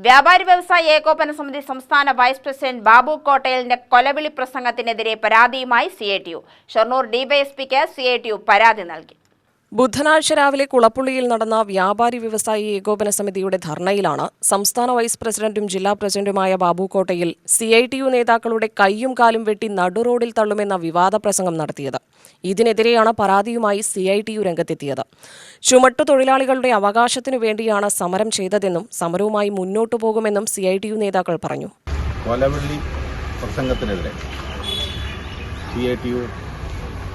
വ്യാപാരി വ്യവസായി ഏകോപന സമിതി സംസ്ഥാന വൈസ് പ്രസിഡന്റ് ബാബു കോട്ടയലിന്റെ കൊലവിളി പ്രസംഗത്തിനെതിരെ പരാതിയുമായി CITU. ഷൊർണൂർ ഡിവൈഎസ്പിക്ക് CITU പരാതി നൽകി. ബുധനാഴ്ച രാവിലെ കുളപ്പുള്ളിയിൽ നടന്ന വ്യാപാരി വ്യവസായി ഏകോപന സമിതിയുടെ ധർണയിലാണ് സംസ്ഥാന വൈസ് പ്രസിഡന്റും ജില്ലാ പ്രസിഡന്റുമായ ബാബു കോട്ടയിൽ CITU നേതാക്കളുടെ കൈയും കാലും വെട്ടി നടുറോഡിൽ തള്ളുമെന്ന വിവാദ പ്രസംഗം നടത്തിയത്. ഇതിനെതിരെയാണ് പരാതിയുമായി CITU രംഗത്തെത്തിയത്. ചുമട്ടുതൊഴിലാളികളുടെ അവകാശത്തിനു വേണ്ടിയാണ് സമരം ചെയ്തതെന്നും സമരവുമായി മുന്നോട്ടു പോകുമെന്നും CITU നേതാക്കൾ പറഞ്ഞു. കൊലവിളി പ്രസംഗത്തിനെതിരെ CITU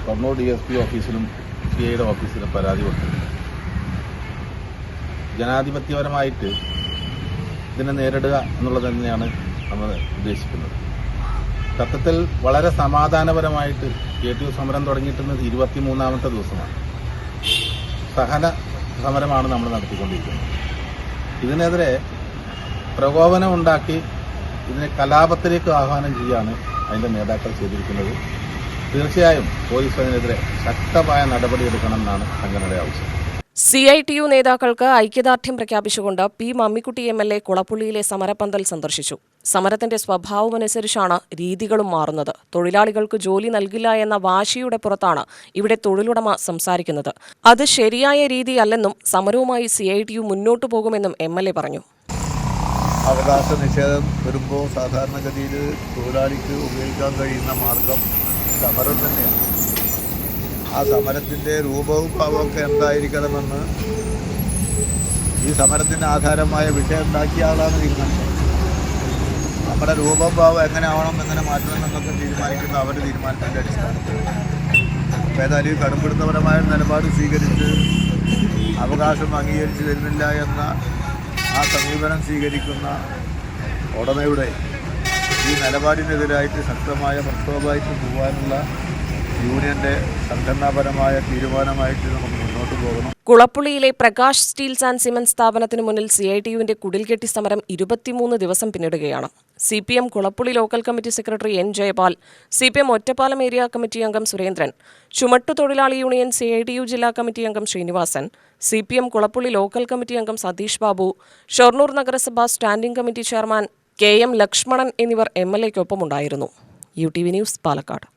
ഷൊർണൂർ DSP ഓഫീസിലും CIയുടെ ഓഫീസിലും പരാതി കൊടുത്തു. ജനാധിപത്യപരമായിട്ട് ഇതിനെ നേരിടുക എന്നുള്ളത് തന്നെയാണ് നമ്മൾ ഉദ്ദേശിക്കുന്നത്. സത്യത്തിൽ വളരെ സമാധാനപരമായിട്ട് CITU സമരം തുടങ്ങിയിട്ടുള്ളത് 23ാമത്തെ ദിവസമാണ്. സഹന സമരമാണ് നമ്മൾ നടത്തിക്കൊണ്ടിരിക്കുന്നത്. ഇതിനെതിരെ പ്രകോപനം ഉണ്ടാക്കി ഇതിനെ കലാപത്തിലേക്ക് ആഹ്വാനം ചെയ്യുകയാണ് അതിൻ്റെ നേതാക്കൾ ചെയ്തിരിക്കുന്നത്. തീർച്ചയായും പോലീസ് അതിനെതിരെ ശക്തമായ നടപടിയെടുക്കണമെന്നാണ് സംഘടനയുടെ ആവശ്യം. CITU നേതാക്കൾക്ക് ഐക്യദാർഢ്യം പ്രഖ്യാപിച്ചുകൊണ്ട് P. മമ്മിക്കുട്ടി MLA കുളപ്പുള്ളിയിലെ സമരപന്തൽ സന്ദർശിച്ചു. സമരത്തിന്റെ സ്വഭാവമനുസരിച്ചാണ് രീതികളും മാറുന്നത്. തൊഴിലാളികൾക്ക് ജോലി നൽകില്ല എന്ന വാശിയുടെ പുറത്താണ് ഇവിടെ തൊഴിലുടമ സംസാരിക്കുന്നത്. അത് ശരിയായ രീതിയല്ലെന്നും സമരവുമായി CITU മുന്നോട്ടു പോകുമെന്നും MLA പറഞ്ഞു. അവകാശ നിഷേധം വരുമ്പോൾ സാധാരണഗതിയിൽ തൊഴിലാളിക്ക് ഉപയോഗിക്കാൻ കഴിയുന്ന മാർഗം സമരം തന്നെയാണ്. ആ സമരത്തിൻ്റെ രൂപവും ഭാവമൊക്കെ എന്തായിരിക്കണമെന്ന് ഈ സമരത്തിന് ആധാരമായ വിഷയം ഉണ്ടാക്കിയ ആളാണ് തീരുമാനിച്ചത്. നമ്മുടെ രൂപം ഭാവം എങ്ങനെ ആവണം, എങ്ങനെ മാറ്റണം എന്നൊക്കെ തീരുമാനിക്കുന്ന അവരുടെ തീരുമാനത്തിൻ്റെ അടിസ്ഥാനത്തിൽ ഏതായാലും കടുംപിടുത്തപരമായ നിലപാട് സ്വീകരിച്ച് അവകാശം അംഗീകരിച്ചു തരുന്നില്ല എന്ന ആ സമീപനം സ്വീകരിക്കുന്ന ഉടമയുടെ ഈ നിലപാടിനെതിരായിട്ട് ശക്തമായ പ്രക്ഷോഭമായിട്ട് പോകാനുള്ള യൂണിയന്റെ സംഘടനാപരമായ തീരുമാനമായിട്ട് നമുക്ക് മുന്നോട്ട് പോകണം. കുളപ്പുള്ളിയിലെ പ്രകാശ് സ്റ്റീൽസ് ആൻഡ് സിമന്റ് സ്ഥാപനത്തിന് മുന്നിൽ CITUവിന്റെ കുടിൽകെട്ടി സമരം 23 ദിവസം പിന്നിടുകയാണ്. CPM Kulappully local committee secretary N. Jayapal, CPM Ottapalam area committee അംഗം സുരേന്ദ്രൻ, ചുമട്ടുതൊഴിലാളി യൂണിയൻ CITU ജില്ലാ കമ്മിറ്റി അംഗം Srinivasan, CPM Kulappully local committee അംഗം സതീഷ് ബാബു, ഷൊർണൂർ നഗരസഭ standing committee chairman KM Lakshmanan എന്നിവർ MLAയ്ക്കൊപ്പമുണ്ടായിരുന്നു. UTV news, Palakkad.